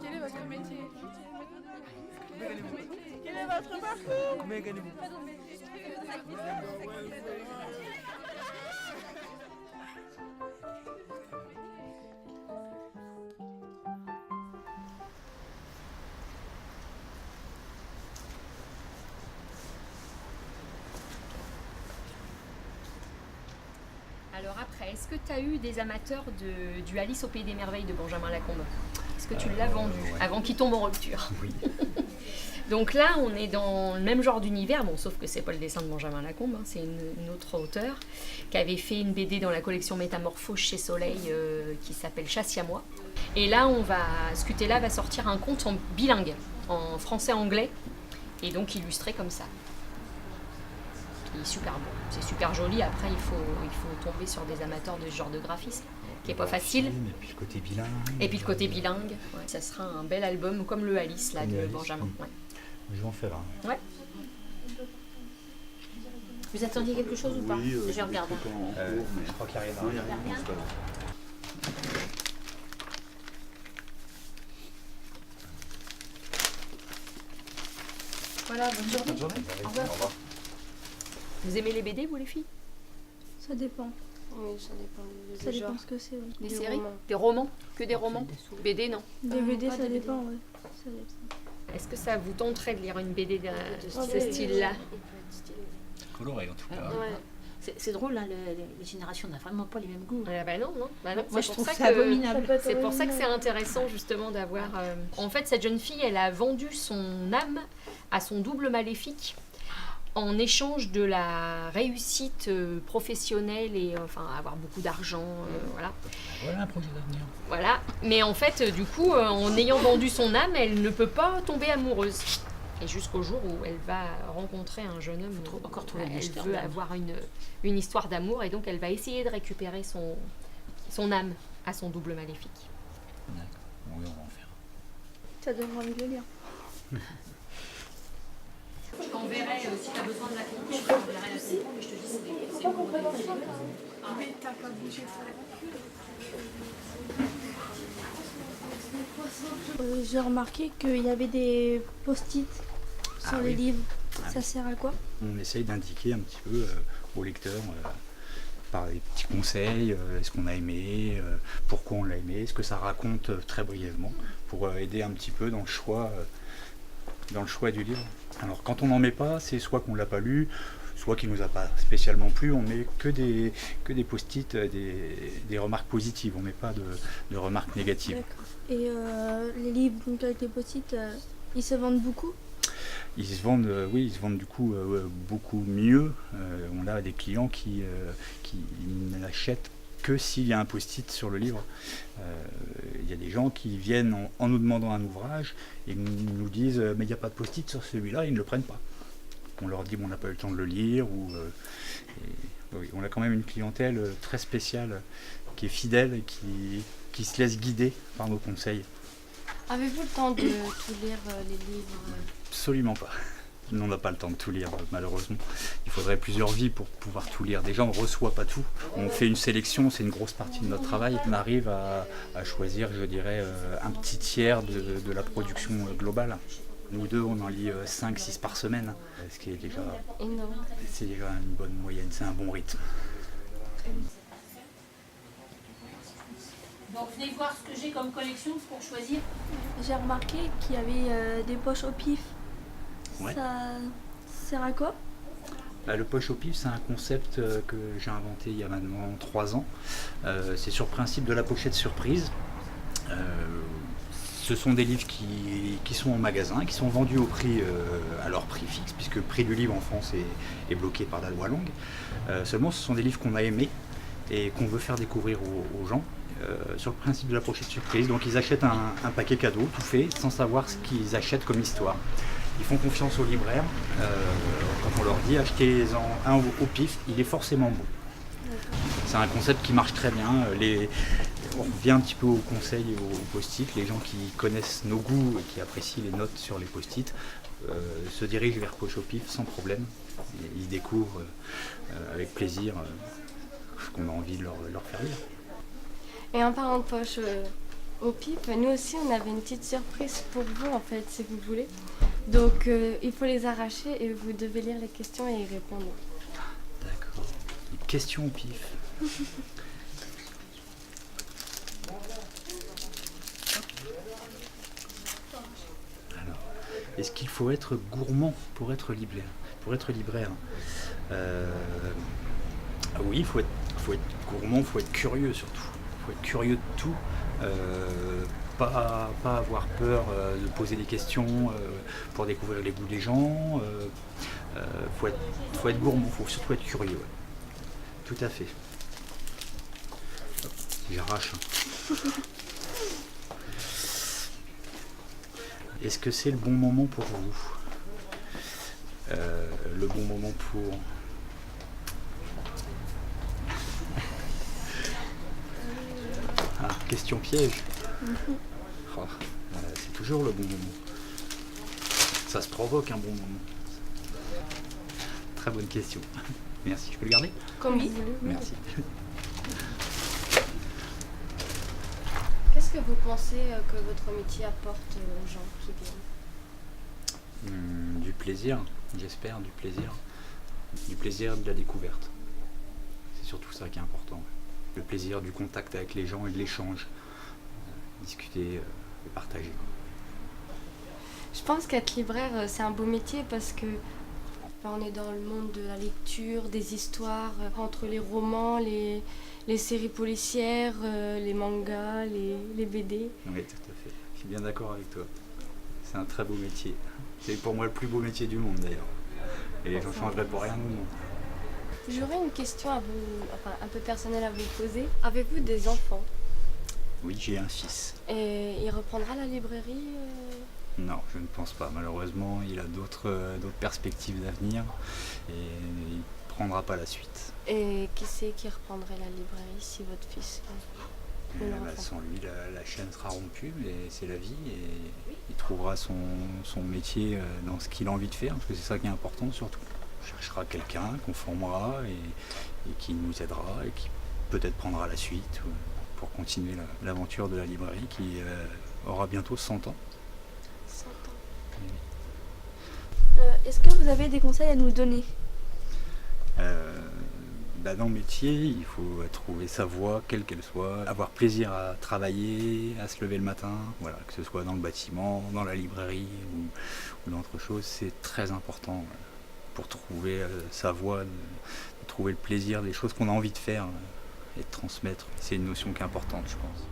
Quel est votre métier? Quel est votre parcours? Combien gagnez-vous? Alors après, est-ce que tu as eu des amateurs du Alice au Pays des Merveilles de Benjamin Lacombe? Est-ce que tu l'as vendu avant qu'il tombe en rupture? Oui. Donc là, on est dans le même genre d'univers, bon, sauf que c'est pas le dessin de Benjamin Lacombe, hein, c'est une autre auteure qui avait fait une BD dans la collection Métamorphose chez Soleil qui s'appelle Chasse à moi. Et là, Scutella va sortir un conte en bilingue, en français-anglais, et donc illustré comme ça. Qui est super beau, c'est super joli. Après, il faut tomber sur des amateurs de ce genre de graphisme, qui est pas facile. Et puis le côté bilingue. Et puis le côté bilingue, ouais. Ça sera un bel album comme le Alice là, de Alice, Benjamin. Ouais. Je vais en faire un. Ouais. Vous attendiez quelque chose ou pas? Je regarde. Je crois qu'il n'y a rien. Non, il n'y a rien. C'est pas grave. Voilà, bonne journée. Bonne journée. Au revoir. Au revoir. Vous aimez les BD, vous les filles? Ça dépend. Oui, ça dépend. Ça dépend ce que c'est. Ouais. Des Des séries? romans. Des romans? Que des romans? BD, non? DVD, pas ça de BD. dépend, ouais. Ça dépend. Est-ce que ça vous tenterait de lire une BD de ce stylé. style-là? Il peut être stylé. Coloré en tout cas. Ouais. C'est drôle, hein, les générations n'ont vraiment pas les mêmes goûts. Bah non. Moi, C'est je pour trouve ça ça que- abominable. peut être C'est pour ça que c'est original. intéressant justement d'avoir... En fait, cette jeune fille, elle a vendu son âme à son double maléfique en échange de la réussite professionnelle et enfin avoir beaucoup d'argent, voilà. Voilà un projet d'avenir. Voilà. Mais en fait, du coup, en ayant vendu son âme, elle ne peut pas tomber amoureuse. Et jusqu'au jour où elle va rencontrer un jeune homme, encore trouver un elle acheteur veut d'âme. avoir une histoire d'amour et donc elle va essayer de récupérer son âme à son double maléfique. D'accord. Oui, on va en faire. Ça donne envie de le lire. Je t'enverrai, si tu as besoin de la compte, je t'enverrai la compte, mais je te dis c'est une Mais t'as pas bougé J'ai remarqué qu'il y avait des post-it sur Ah les oui. livres. Ah Ça sert à quoi? On essaye d'indiquer un petit peu au lecteur par des petits conseils, ce qu'on a aimé, pourquoi on l'a aimé, ce que ça raconte très brièvement, pour aider un petit peu dans le choix du livre. Alors quand on n'en met pas, c'est soit qu'on ne l'a pas lu, soit qu'il ne nous a pas spécialement plu, on met que des post-it, des remarques positives, on ne met pas de remarques négatives. D'accord. Et les livres donc, avec les post-it, ils se vendent beaucoup? Ils se vendent, oui, ils se vendent du coup beaucoup mieux. On a des clients qui n'achètent que s'il y a un post-it sur le livre. Il y a des gens qui viennent en nous demandant un ouvrage et nous disent mais il n'y a pas de post-it sur celui-là, ils ne le prennent pas. On leur dit bon, on n'a pas eu le temps de le lire. Oui, on a quand même une clientèle très spéciale qui est fidèle et qui se laisse guider par nos conseils. Avez-vous le temps de tout lire les livres? Absolument pas. On n'a pas le temps de tout lire, malheureusement. Il faudrait plusieurs vies pour pouvoir tout lire. Déjà, on ne reçoit pas tout. On fait une sélection, c'est une grosse partie de notre travail. On arrive à choisir, je dirais, un petit tiers de la production globale. Nous deux, on en lit 5-6 par semaine, ce qui est déjà, Énorme. c'est déjà une bonne moyenne, c'est un bon rythme. Donc venez voir ce que j'ai comme collection pour choisir. J'ai remarqué qu'il y avait des poches au pif. Ouais. Ça sert à quoi? Le poche au pif, c'est un concept que j'ai inventé il y a maintenant 3 ans. C'est sur le principe de la pochette surprise. Ce sont des livres qui sont en magasin, qui sont vendus au prix, à leur prix fixe, puisque le prix du livre en France est bloqué par la loi Langue. Seulement, ce sont des livres qu'on a aimés et qu'on veut faire découvrir aux gens. Sur le principe de la pochette surprise. Donc ils achètent un paquet cadeau tout fait sans savoir ce qu'ils achètent comme histoire. Ils font confiance aux libraires. Quand on leur dit achetez-en un au pif, il est forcément bon. C'est un concept qui marche très bien. On revient un petit peu au conseil et au post-it. Les gens qui connaissent nos goûts et qui apprécient les notes sur les post-it se dirigent vers poche au pif sans problème. Ils découvrent avec plaisir qu'on a envie de leur faire lire. Et en parlant de poche au pipe, nous aussi on avait une petite surprise pour vous en fait, si vous voulez. Donc il faut les arracher et vous devez lire les questions et y répondre. D'accord. Une question au pif. Alors, est-ce qu'il faut être gourmand pour être libraire? Oui, il faut être gourmand, il faut être curieux surtout. Il faut être curieux de tout. Pas avoir peur de poser des questions pour découvrir les goûts des gens. Faut être gourmand, il faut surtout être curieux. Ouais. Tout à fait. Hop, j'arrache. Est-ce que c'est le bon moment pour vous? Le bon moment pour... Ah, question piège. Oh, c'est toujours le bon moment. Ça se provoque un bon moment. Très bonne question. Merci, je peux le garder? Comme vous voulez. Merci. Qu'est-ce que vous pensez que votre métier apporte aux gens qui viennent? Du plaisir, j'espère, du plaisir. Du plaisir de la découverte. C'est surtout ça qui est important. Le plaisir du contact avec les gens et de l'échange. Discuter et partager. Je pense qu'être libraire, c'est un beau métier parce que on est dans le monde de la lecture, des histoires, entre les romans, les séries policières, les mangas, les BD. Oui, tout à fait. Je suis bien d'accord avec toi. C'est un très beau métier. C'est pour moi le plus beau métier du monde d'ailleurs. Et j'en changerai pour rien au monde. J'aurais une question à vous, enfin un peu personnelle à vous poser. Avez-vous des enfants? Oui, j'ai un fils. Et il reprendra la librairie Non, je ne pense pas. Malheureusement, il a d'autres perspectives d'avenir et il ne prendra pas la suite. Et qui c'est qui reprendrait la librairie si votre fils ne le reprend? Sans lui, la chaîne sera rompue, mais c'est la vie et il trouvera son métier dans ce qu'il a envie de faire, parce que c'est ça qui est important surtout. On cherchera quelqu'un qu'on formera et qui nous aidera et qui peut-être prendra la suite pour continuer l'aventure de la librairie qui aura bientôt 100 ans. 100 ans. Est-ce que vous avez des conseils à nous donner? Dans le métier, il faut trouver sa voie, quelle qu'elle soit, avoir plaisir à travailler, à se lever le matin, voilà, que ce soit dans le bâtiment, dans la librairie ou dans autre chose, c'est très important pour trouver sa voie, de trouver le plaisir des choses qu'on a envie de faire et de transmettre. C'est une notion qui est importante, je pense.